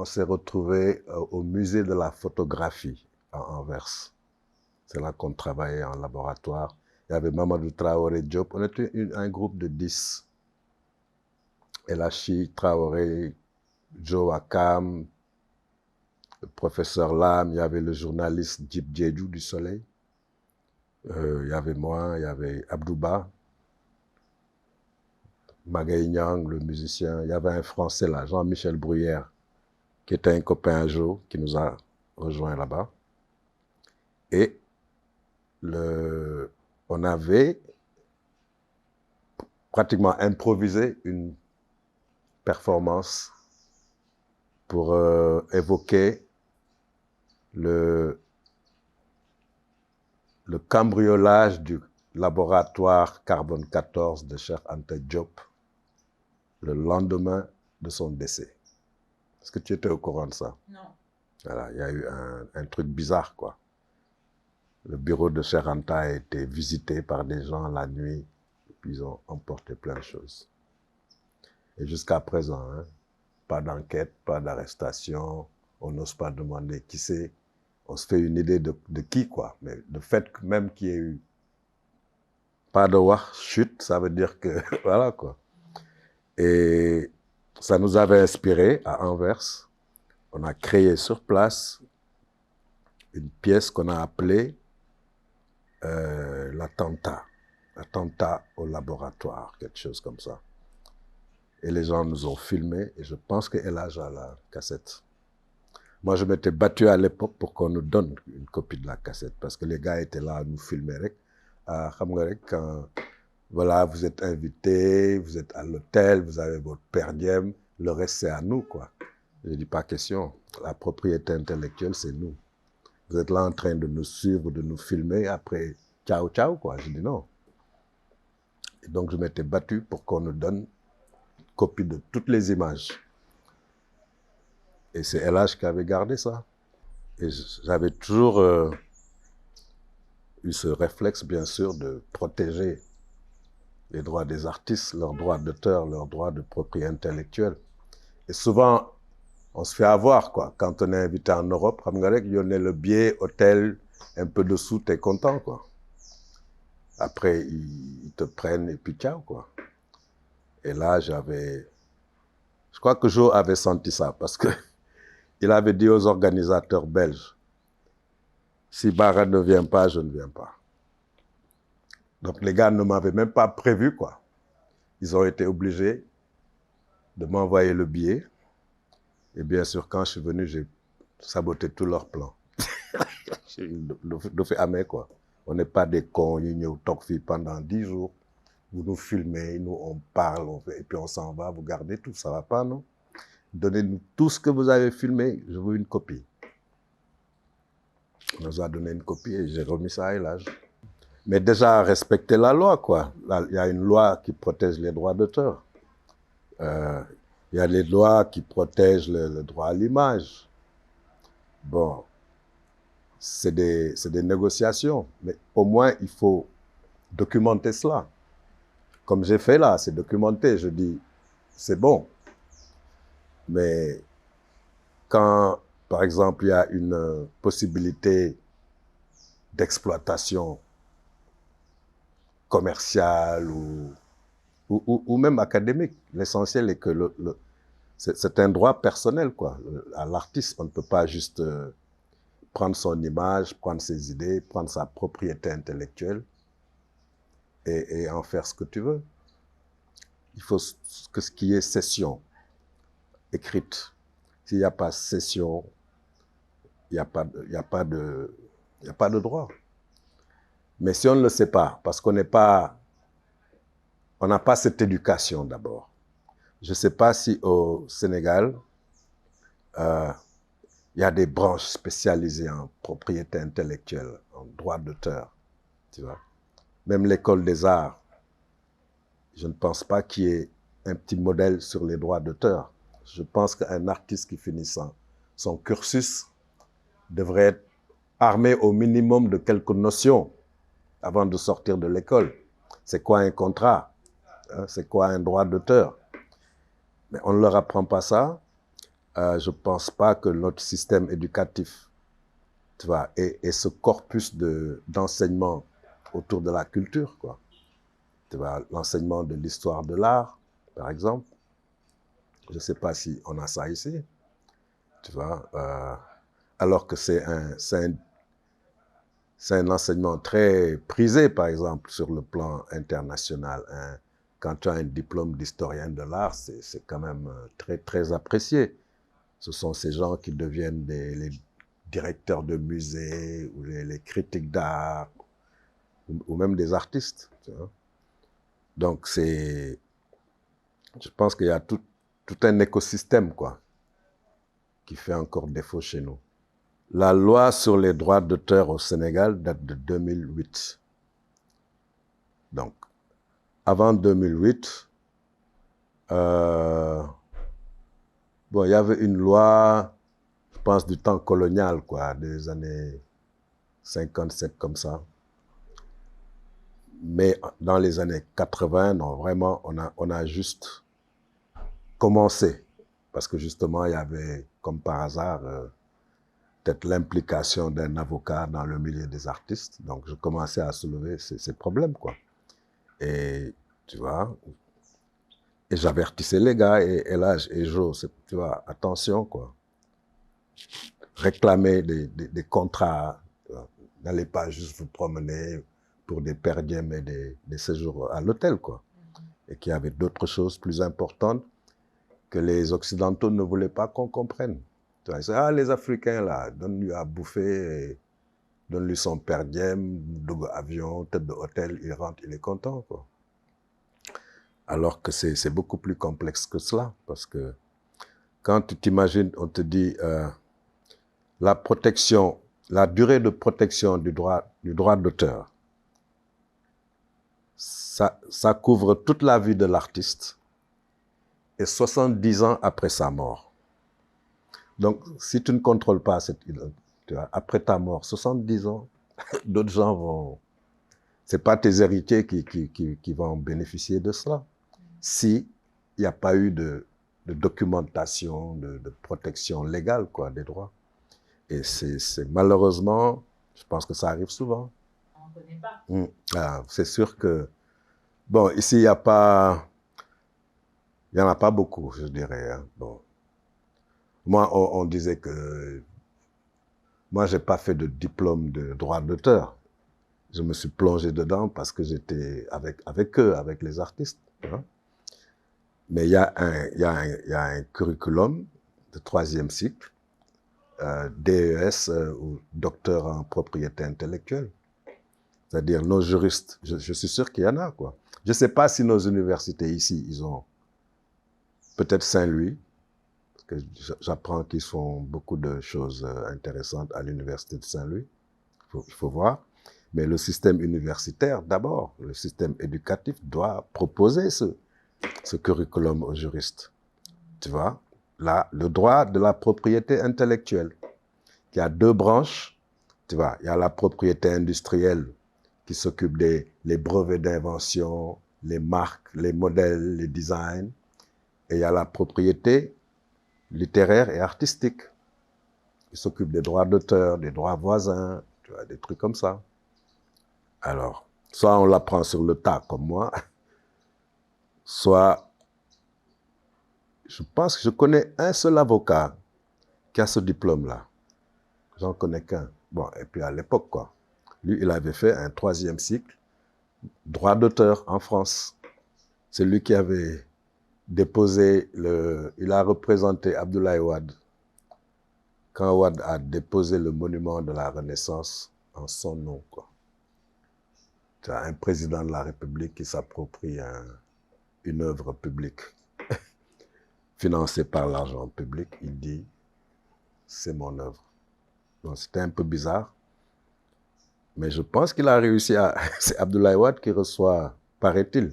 on s'est retrouvé au musée de la photographie à Anvers. C'est là qu'on travaillait en laboratoire. Il y avait Mamadou Traoré Diop. On était un groupe de 10. Elachi Traoré, Joe Akam, le professeur Lam, il y avait le journaliste Djib Djedjou du Soleil. Il y avait moi, il y avait Abdouba, Magaï Niang, le musicien. Il y avait un Français là, Jean-Michel Bruyère, qui était un copain un jour, qui nous a rejoints là-bas. Et on avait pratiquement improvisé une performance pour évoquer le cambriolage du laboratoire carbone 14 de Cheikh Anta Diop le lendemain de son décès. Est-ce que tu étais au courant de ça? Non. Voilà, il y a eu un truc bizarre, quoi. Le bureau de Cheikh Anta a été visité par des gens la nuit, et puis ils ont emporté plein de choses. Et jusqu'à présent, hein, pas d'enquête, pas d'arrestation, on n'ose pas demander qui c'est. On se fait une idée de qui, quoi. Mais le fait que même qu'il y ait eu pas de wax, chute, ça veut dire que, voilà, quoi. Et ça nous avait inspiré à Anvers. On a créé sur place une pièce qu'on a appelée l'attentat. L'attentat au laboratoire, quelque chose comme ça. Et les gens nous ont filmés, et je pense qu'elle a la cassette. Moi, je m'étais battu à l'époque pour qu'on nous donne une copie de la cassette, parce que les gars étaient là à nous filmer. Quand voilà, vous êtes invités, vous êtes à l'hôtel, vous avez votre per diem, le reste c'est à nous, quoi. Je dis pas question. La propriété intellectuelle, c'est nous. Vous êtes là en train de nous suivre, de nous filmer, après, ciao, ciao, quoi. Je dis non. Et donc, je m'étais battu pour qu'on nous donne une copie de toutes les images. Et c'est LH qui avait gardé ça. Et j'avais toujours eu ce réflexe, bien sûr, de protéger les droits des artistes, leurs droits d'auteur, leurs droits de propriété intellectuelle. Et souvent, on se fait avoir, quoi. Quand on est invité en Europe, il y a le billet, hôtel, un peu de sous, t'es content, quoi. Après, ils te prennent et puis ciao, quoi. Et là, je crois que Joe avait senti ça, parce que il avait dit aux organisateurs belges, si Bara ne vient pas, je ne viens pas. Donc les gars ne m'avaient même pas prévu, quoi. Ils ont été obligés de m'envoyer le billet. Et bien sûr, quand je suis venu, j'ai saboté tous leurs plans. Le fait amé, quoi. On n'est pas des cons, nous sommes pendant 10 jours. Vous nous filmez, nous on parle, et puis on s'en va, vous gardez tout, ça va pas, non? Donnez-nous tout ce que vous avez filmé, je veux une copie. On nous a donné une copie et j'ai remis ça à Elage. Mais déjà, respecter la loi, quoi. Il y a une loi qui protège les droits d'auteur. Il y a les lois qui protègent le droit à l'image. Bon, c'est des négociations, mais au moins, il faut documenter cela. Comme j'ai fait là, c'est documenté. Je dis, c'est bon. Mais quand, par exemple, il y a une possibilité d'exploitation commerciale ou même académique, l'essentiel est que c'est un droit personnel, quoi. À l'artiste, on ne peut pas juste prendre son image, prendre ses idées, prendre sa propriété intellectuelle et en faire ce que tu veux. Il faut que ce qui est cession écrite. S'il n'y a pas cession, il n'y a pas de droit. Mais si on ne le sait pas, parce qu'on n'a pas cette éducation d'abord. Je ne sais pas si au Sénégal, il y a des branches spécialisées en propriété intellectuelle, en droit d'auteur, tu vois. Même l'école des arts, je ne pense pas qu'il y ait un petit modèle sur les droits d'auteur. Je pense qu'un artiste qui finit son cursus devrait être armé au minimum de quelques notions avant de sortir de l'école. C'est quoi un contrat? C'est quoi un droit d'auteur? Mais on ne leur apprend pas ça. je ne pense pas que notre système éducatif, tu vois, ait ce corpus d'enseignement autour de la culture, quoi. Tu vois, l'enseignement de l'histoire de l'art, par exemple. Je ne sais pas si on a ça ici, tu vois. Alors que c'est un enseignement très prisé, par exemple, sur le plan international. Hein. Quand tu as un diplôme d'historien de l'art, c'est quand même très, très apprécié. Ce sont ces gens qui deviennent les directeurs de musées ou les critiques d'art ou même des artistes. Tu vois. Donc, je pense qu'il y a tout un écosystème, quoi, qui fait encore défaut chez nous. La loi sur les droits d'auteur au Sénégal date de 2008. Donc, avant 2008, bon, il y avait une loi, je pense, du temps colonial, quoi, des années 57 comme ça. Mais dans les années 80, non, vraiment, on a juste commencé. Parce que justement, il y avait, comme par hasard, peut-être l'implication d'un avocat dans le milieu des artistes. Donc, je commençais à soulever ces problèmes, quoi. Et, tu vois, et j'avertissais les gars, et là, et Joe, tu vois, attention, quoi. Réclamer des contrats, n'allez pas juste vous promener pour des per diem et des séjours à l'hôtel, quoi. Et qu'il y avait d'autres choses plus importantes que les Occidentaux ne voulaient pas qu'on comprenne. Tu vois, ah, les Africains, là, donne-lui à bouffer, donne-lui son per diem, double avion, tête de hôtel, il rentre, il est content, quoi. Alors que c'est beaucoup plus complexe que cela, parce que quand tu t'imagines, on te dit la protection, la durée de protection du droit d'auteur, ça couvre toute la vie de l'artiste et 70 ans après sa mort. Donc, si tu ne contrôles pas tu vois, après ta mort, 70 ans, d'autres gens vont... C'est pas tes héritiers qui vont bénéficier de cela. Si il n'y a pas eu de documentation, de protection légale, quoi, des droits. Et c'est malheureusement, je pense que ça arrive souvent. On ne connaît pas. C'est sûr que, bon, ici, il n'y en a pas beaucoup, je dirais. Hein. Bon. Moi, on disait que, moi, je n'ai pas fait de diplôme de droit d'auteur. Je me suis plongé dedans parce que j'étais avec eux, avec les artistes. Hein. Mais il y a un curriculum de 3e cycle, DES ou docteur en propriété intellectuelle. C'est-à-dire nos juristes, je suis sûr qu'il y en a, quoi. Je ne sais pas si nos universités ici, ils ont peut-être Saint-Louis, parce que j'apprends qu'ils font beaucoup de choses intéressantes à l'université de Saint-Louis. Il faut voir. Mais le système universitaire, d'abord, le système éducatif doit proposer ce curriculum aux juristes. Tu vois, là, le droit de la propriété intellectuelle, qui a 2 branches. Tu vois, il y a la propriété industrielle qui s'occupe les brevets d'invention, les marques, les modèles, les designs. Et il y a la propriété littéraire et artistique qui s'occupe des droits d'auteur, des droits voisins, tu vois, des trucs comme ça. Alors, soit on l'apprend sur le tas comme moi, soit je pense que je connais un seul avocat qui a ce diplôme-là. J'en connais qu'un. Bon, et puis à l'époque, quoi. Lui, il avait fait un 3e cycle, droit d'auteur en France. C'est lui qui avait déposé il a représenté Abdoulaye Wade quand Wade a déposé le monument de la Renaissance en son nom, quoi. C'est un président de la République qui s'approprie une œuvre publique financée par l'argent public. Il dit, c'est mon œuvre. Donc c'était un peu bizarre. Mais je pense qu'il a réussi à... C'est Abdoulaye Wade qui reçoit, paraît-il,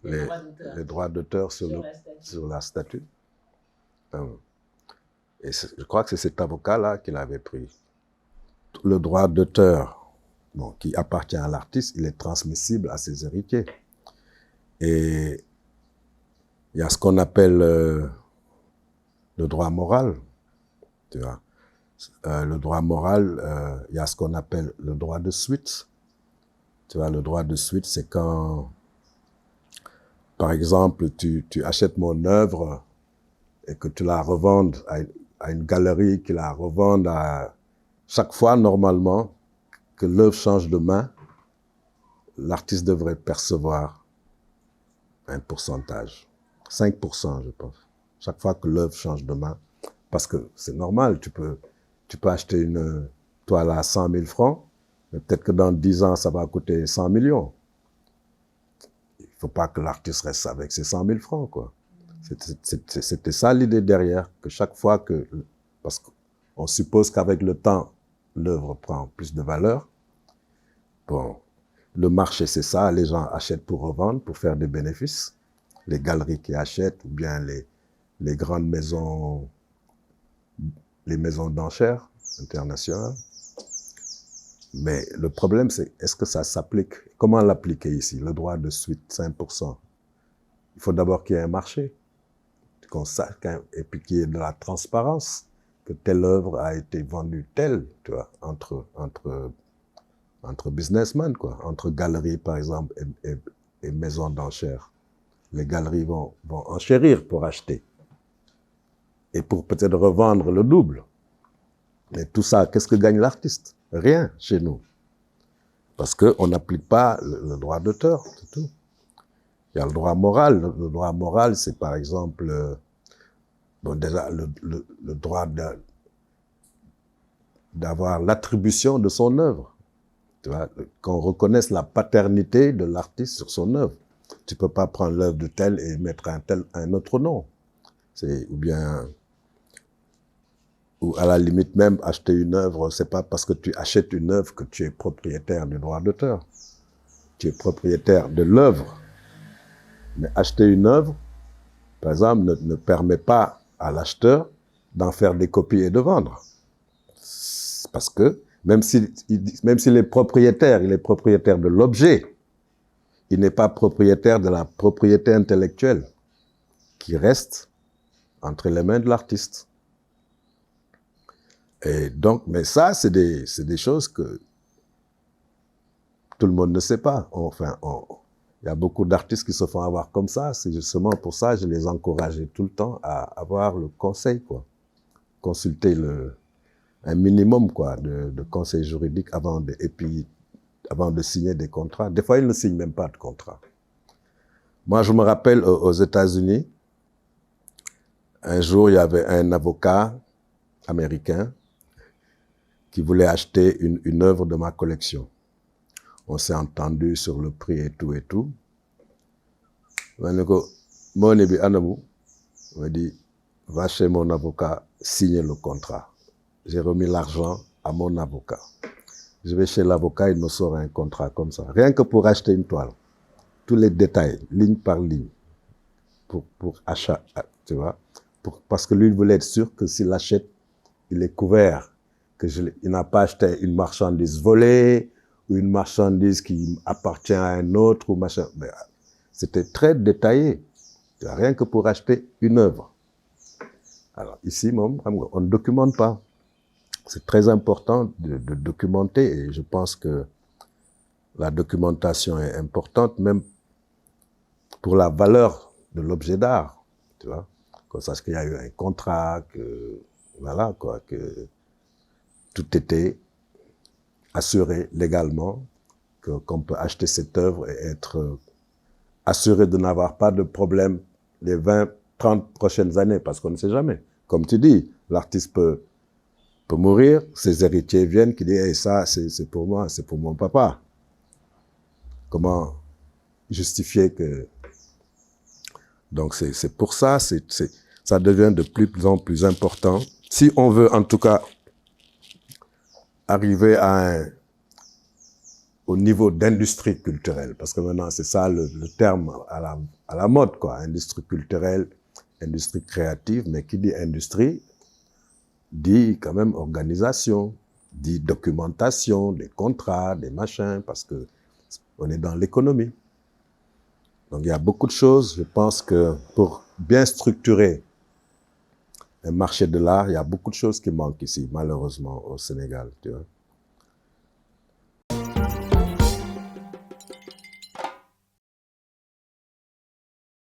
les droits d'auteur sur la statue. Et je crois que c'est cet avocat-là qui l'avait pris. Le droit d'auteur, bon, qui appartient à l'artiste, il est transmissible à ses héritiers. Et il y a ce qu'on appelle le droit moral, tu vois. Le droit moral, il y a ce qu'on appelle le droit de suite. Tu vois, le droit de suite, c'est quand, par exemple, tu achètes mon œuvre et que tu la revendes à une galerie, qui la revende à chaque fois, normalement, que l'œuvre change de main, l'artiste devrait percevoir un pourcentage. 5%, je pense. Chaque fois que l'œuvre change de main. Parce que c'est normal, tu peux acheter une toile à 100 000 francs, mais peut-être que dans 10 ans, ça va coûter 100 millions. Il ne faut pas que l'artiste reste avec ses 100 000 francs, quoi. C'était ça l'idée derrière, que chaque fois que... Parce qu'on suppose qu'avec le temps, l'œuvre prend plus de valeur. Bon, le marché, c'est ça, les gens achètent pour revendre, pour faire des bénéfices. Les galeries qui achètent, ou bien les grandes maisons, les maisons d'enchères internationales. Mais le problème, c'est est-ce que ça s'applique? Comment l'appliquer ici? Le droit de suite, 5%. Il faut d'abord qu'il y ait un marché, qu'on sache, et puis qu'il y ait de la transparence, que telle œuvre a été vendue telle, tu vois, entre businessmen, quoi, entre galeries, par exemple, et maisons d'enchères. Les galeries vont enchérir pour acheter et pour peut-être revendre le double. Mais tout ça, qu'est-ce que gagne l'artiste? Rien chez nous. Parce qu'on n'applique pas le droit d'auteur, c'est tout. Il y a le droit moral. Le droit moral, c'est par exemple, bon, déjà, le droit d'avoir l'attribution de son œuvre. Tu vois, qu'on reconnaisse la paternité de l'artiste sur son œuvre. Tu peux pas prendre l'œuvre de tel et mettre un autre nom. Ou à la limite même, acheter une œuvre, c'est pas parce que tu achètes une œuvre que tu es propriétaire du droit d'auteur. Tu es propriétaire de l'œuvre. Mais acheter une œuvre, par exemple, ne permet pas à l'acheteur d'en faire des copies et de vendre. Parce que même s'il est propriétaire, il est propriétaire de l'objet. Il n'est pas propriétaire de la propriété intellectuelle qui reste entre les mains de l'artiste. Et donc, mais ça, c'est des choses que tout le monde ne sait pas. Il y a beaucoup d'artistes qui se font avoir comme ça. C'est justement pour ça que je les encourageais tout le temps à avoir le conseil, quoi. Consulter un minimum, quoi, de conseils juridiques avant de signer des contrats. Des fois, ils ne signent même pas de contrat. Moi, je me rappelle aux États-Unis, un jour, il y avait un avocat américain qui voulait acheter une œuvre de ma collection. On s'est entendu sur le prix et tout et tout. Il m'a dit, va chez mon avocat, signer le contrat. J'ai remis l'argent à mon avocat. Je vais chez l'avocat, il me sort un contrat comme ça. Rien que pour acheter une toile. Tous les détails, ligne par ligne. Pour achat, tu vois. Parce que lui, il voulait être sûr que s'il achète, il est couvert. Il n'a pas acheté une marchandise volée, ou une marchandise qui appartient à un autre, ou machin. C'était très détaillé. Rien que pour acheter une œuvre. Alors ici, on ne documente pas. C'est très important de documenter, et je pense que la documentation est importante, même pour la valeur de l'objet d'art, tu vois. Qu'on sache qu'il y a eu un contrat, que, voilà, quoi, que tout était assuré légalement, qu'on peut acheter cette œuvre et être assuré de n'avoir pas de problème les 20, 30 prochaines années, parce qu'on ne sait jamais. Comme tu dis, l'artiste peut mourir, ses héritiers viennent, qui disent hey, ça, c'est pour moi, c'est pour mon papa. Comment justifier que... Donc c'est pour ça, ça devient de plus en plus important. Si on veut en tout cas arriver au niveau d'industrie culturelle, parce que maintenant c'est ça le terme à la mode, quoi, industrie culturelle, industrie créative, mais qui dit industrie, dit quand même organisation, dit documentation, des contrats, des machins, parce que on est dans l'économie. Donc il y a beaucoup de choses, je pense que pour bien structurer un marché de l'art. Il y a beaucoup de choses qui manquent ici, malheureusement, au Sénégal, tu vois.